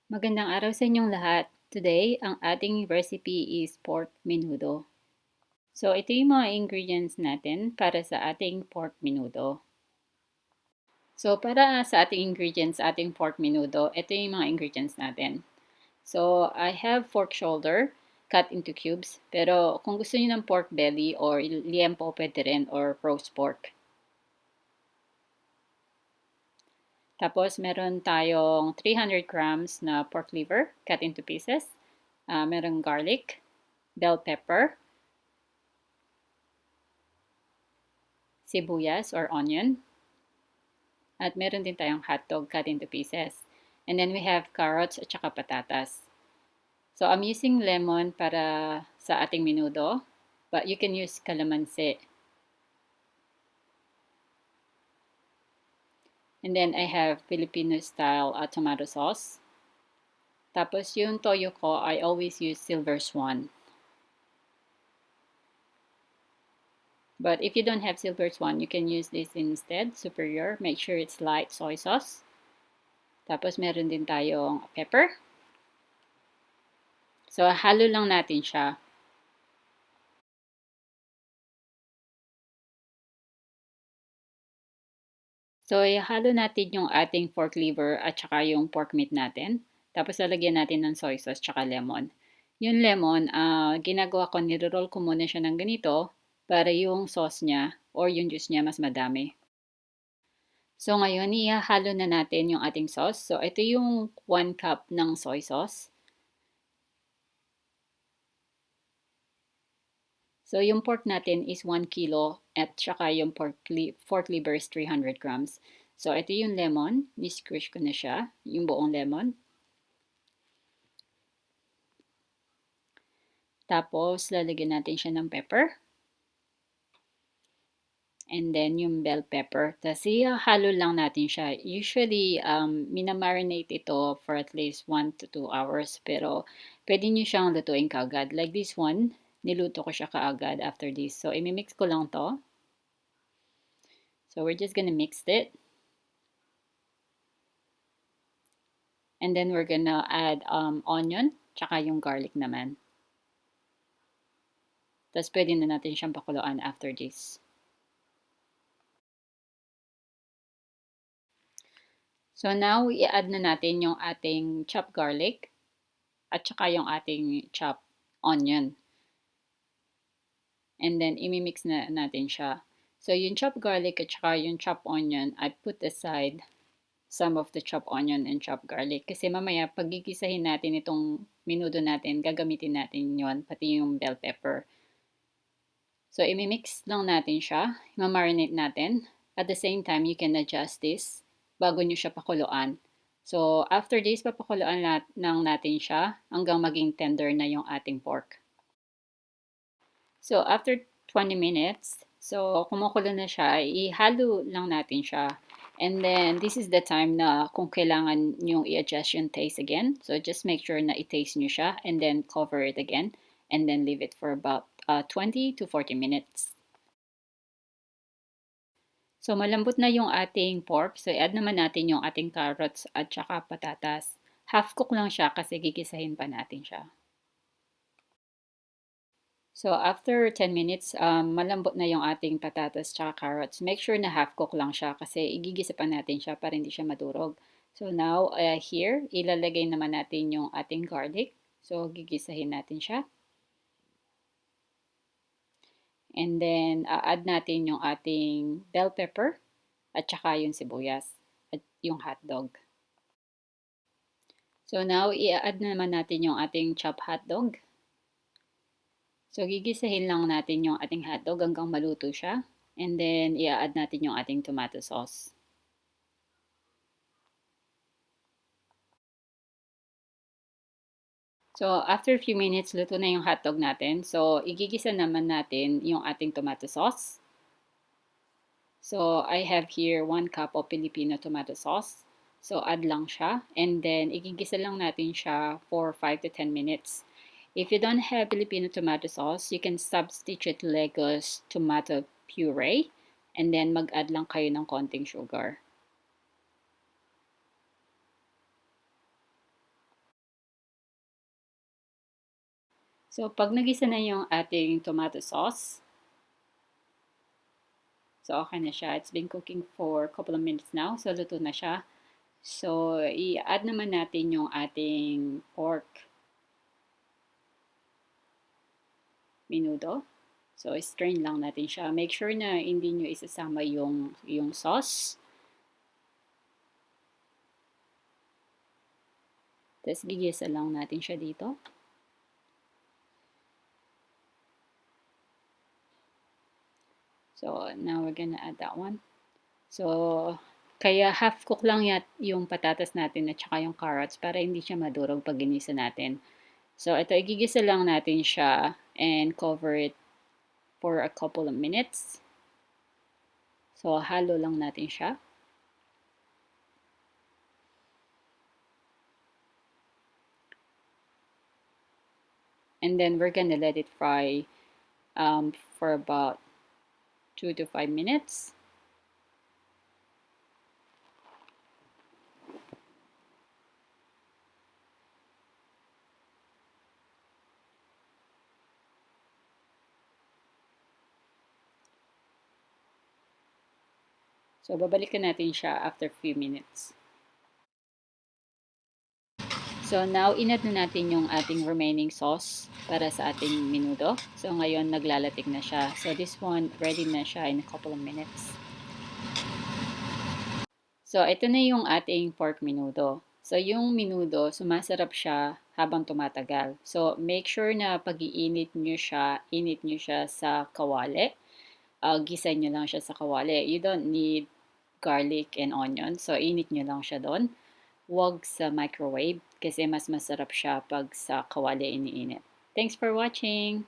Magandang araw sa inyong lahat. Today, ang ating recipe is pork menudo. So, ito yung mga ingredients natin para sa ating pork menudo. So, para sa ating ingredients, ating pork menudo, ito yung mga ingredients natin. So, I have pork shoulder cut into cubes. Pero kung gusto niyo ng pork belly or liempo, pwede rin, or roast pork. Tapos, meron tayong 300 grams na pork liver cut into pieces. Meron garlic, bell pepper, sibuyas or onion. At meron din tayong hotdog cut into pieces. And then we have carrots at saka patatas. So I'm using lemon para sa ating menudo, but you can use calamansi. And then I have Filipino style tomato sauce. Tapos yung toyo ko, I always use Silver Swan. But if you don't have Silver Swan, you can use this instead, Superior. Make sure it's light soy sauce. Tapos meron din tayong pepper. So halo lang natin siya. So ihalo natin yung ating pork liver at saka yung pork meat natin. Tapos lalagyan natin ng soy sauce tsaka lemon. Yung lemon, ginagawa ko, niro-roll ko muna siya ng ganito para yung sauce niya or yung juice niya mas madami. So ngayon, ihalo na natin yung ating sauce. So ito yung 1 cup ng soy sauce. So yung pork natin is 1 kilo at saka yung pork liver is 300 grams. So ito yung lemon, ni-squish ko na siya, yung buong lemon. Tapos, lalagyan natin siya ng pepper. And then, yung bell pepper. Tapos, halo lang natin siya. Usually, minamarinate ito for at least 1 to 2 hours. Pero, pwede nyo siyang lutuin kaagad. Like this one, niluto ko siya kaagad after this. So, imimix ko lang to. So, we're just gonna mix it. And then, we're gonna add onion, tsaka yung garlic naman. Tapos, pwede na natin siyang pakuluan after this. So now, i-add na natin yung ating chopped garlic at saka yung ating chopped onion. And then, imimix na natin siya. So, yung chopped garlic at saka yung chopped onion, I put aside some of the chopped onion and chopped garlic. Kasi mamaya, pag gigisahin natin itong menudo natin, gagamitin natin yon pati yung bell pepper. So, imimix lang natin siya. Imamarinate natin. At the same time, you can adjust this bago nyo siya pakuluan. So, after this, papakuluan lang natin siya hanggang maging tender na yung ating pork. So, after 20 minutes, so kumukulo na siya, ihalo lang natin siya. And then, this is the time na kung kailangan nyo i-adjust yung taste again. So, just make sure na i-taste nyo siya and then cover it again. And then leave it for about 20 to 40 minutes. So, malambot na yung ating pork. So, i-add naman natin yung ating carrots at saka patatas. Half cook lang siya kasi gigisahin pa natin siya. So, after 10 minutes, malambot na yung ating patatas at carrots. Make sure na half cook lang siya kasi igigisa pa natin siya para hindi siya madurog. So, now, here, ilalagay naman natin yung ating garlic. So, gigisahin natin siya. And then, add natin yung ating bell pepper at saka yung sibuyas at yung hotdog. So, now, i-add naman natin yung ating chopped hotdog. So, gigisahin lang natin yung ating hotdog hanggang maluto siya. And then, i-add natin yung ating tomato sauce. So, after a few minutes, luto na yung hotdog natin. So, igigisa naman natin yung ating tomato sauce. So, I have here 1 cup of Filipino tomato sauce. So, add lang siya. And then, igigisa lang natin siya for 5 to 10 minutes. If you don't have Filipino tomato sauce, you can substitute Legos tomato puree. And then, mag-add lang kayo ng konting sugar. So, pag nagisa na yung ating tomato sauce, so okay na siya. It's been cooking for a couple of minutes now. So, luto na siya. So, i-add naman natin yung ating pork menudo. So, strain lang natin siya. Make sure na hindi nyo isasama yung sauce. Tapos, gigisa lang natin siya dito. So, now we're gonna add that one. So, kaya half cook lang yung patatas natin at saka yung carrots para hindi siya madurog pag ginisa natin. So, ito, igigisa lang natin siya and cover it for a couple of minutes. So, halo lang natin siya. And then, we're gonna let it fry for about 2 to 5 minutes. So, babalikan natin siya after few minutes. So, now, inad na natin yung ating remaining sauce para sa ating menudo. So, ngayon, naglalatik na siya. So, this one, ready na siya in a couple of minutes. So, ito na yung ating pork menudo. So, yung menudo, sumasarap siya habang tumatagal. So, make sure na pag-iinit nyo siya, init nyo siya sa kawali. Gisa nyo lang siya sa kawali. You don't need garlic and onion. So, init nyo lang siya doon. Huwag sa microwave kasi mas masarap siya pag sa kawali iniinit. Thanks for watching!